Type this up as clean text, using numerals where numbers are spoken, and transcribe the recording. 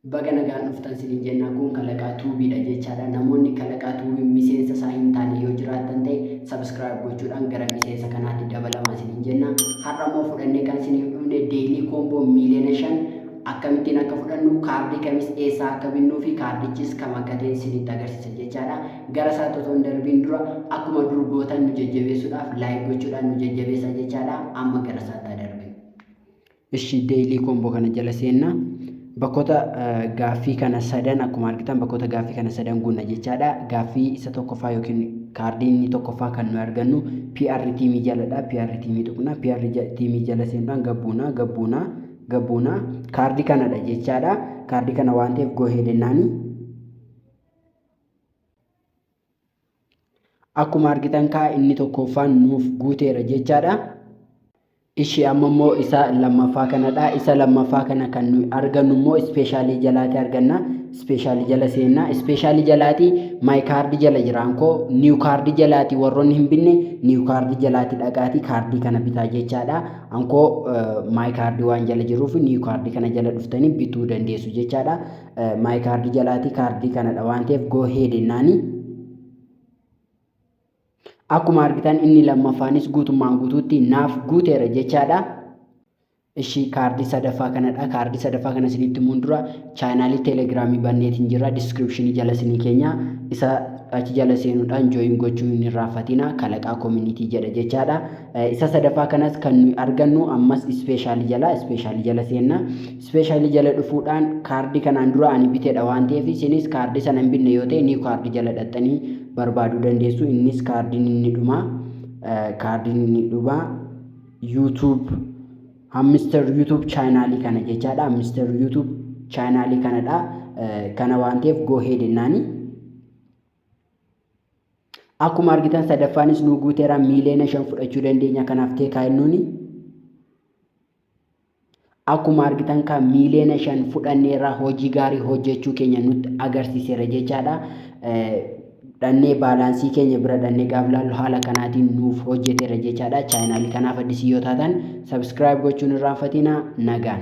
Baga nagaan dhuftan isiniin jenna kun kalaqaa tuubiidha jechaadha. Namoonni kalaqaa tuubii miseensa isaa hin taane yoo jiraattan ta'e subscribe gochuudhaan gara miseensa kanaatti dabalamaa isiniin jenna. Har'a immoo fudhannee kan isiniif dhufne deelii koomboo miiliyoona 5 akkamittiin akka fudhannu kaardii kamis eessaa akka binnuu fi kaardichis kam akka ta'e isinitti agarsiisa jechaadha. Gara isaatti otoo hin darbiin dura akkuma dur gootan nu jajjabeessuudhaaf laayik gochuudhaan nu jajjabeessa jechaadha. Amma gara isaatti darbina. Ishi deelii koomboo kana jala seenna. Bakkoota gaaffii kana sadan akkuma argitan bakkoota gaaffii kana sadan guunna jechaadha. Gaaffii isa tokkoffaa yookiin kaardii inni tokkoffaa kan nu argannu PR tiimii jaladha. PR tiimii tuqna. PR tiimii jala seenuudhaan gabbuuna kaardii kanadha jechaadha. Kaardii kana waan ta'eef goohee dennaani. Akkuma argitan kaa inni tokkoffaan nuuf guuteera jechaadha. Ishi amma immoo isa lammaffaa kanadha. Isa lammaffaa kana kan nu argannu immoo ispeeshaalii jalaati arganna. Ispeeshaalii jala seenna. Ispeeshaalii jalaati maay kaardii jala jiraan koo niiw kaardii jalaati warroonni hin binne niiw kaardii jalaati dhaqaati kaardii kana bitaa jechaadha. Ankoo maay kaardii waan jala jiruuf niiw kaardii kana jala dhuftanii bituu dandeessu jechaadha. Maay kaardii jalaati kaardii kanadha waan ta'eef go ahead jennaani. Akkuma argitan inni lammaffaanis guutummaan guutuutti naaf guuteera jechaadha. Ishi kaardii sadaffaa kanadha. Kaardii sadaffaa kana isinitti himuun dura chaanaalii teelegiraamii banneetiin jira. Diskiripshinii jala isinii keenya isa achi jala seenuudhaan jooyin gochuu hin irraanfatina. Kalaqaa koomunitii jedha jechaadha. Isa sadaffaa kanas kan nuyi argannu ammas ispeeshaalii jala seenna. Ispeeshaalii jala dhufuudhaan kaardii kanaan dura ani biteedha waan ta'eef isinis kaardii sana hin binne yoo ta'e ni kaardii jala dhaxxanii barbaaduu dandeessu. Innis kaardiin inni dhuma YouTube Hamster YouTube chaanaalii kana jechaadha. Hamster YouTube chaanaalii kanadha. Kana waan ta'eef go ahead jennaani. Akkuma argitan sadaffaanis nu guuteera miiliyoona 5 fudhachuu dandeenya kanaaf teekaa jennuuni. Akkuma argitan kan miiliyoona 5 fudhanneerra hojii gaarii hojjechuu keenya nutti agarsiiseera jechaadha. Dhannee baalaansii keenya bira dhannee gaaf laallu haala kanaatiin nuuf hojjeteera jechaadha. Chaanaalii kanaaf addisii yoo taatan subscribe gochuun irraanfatina. Nagaan.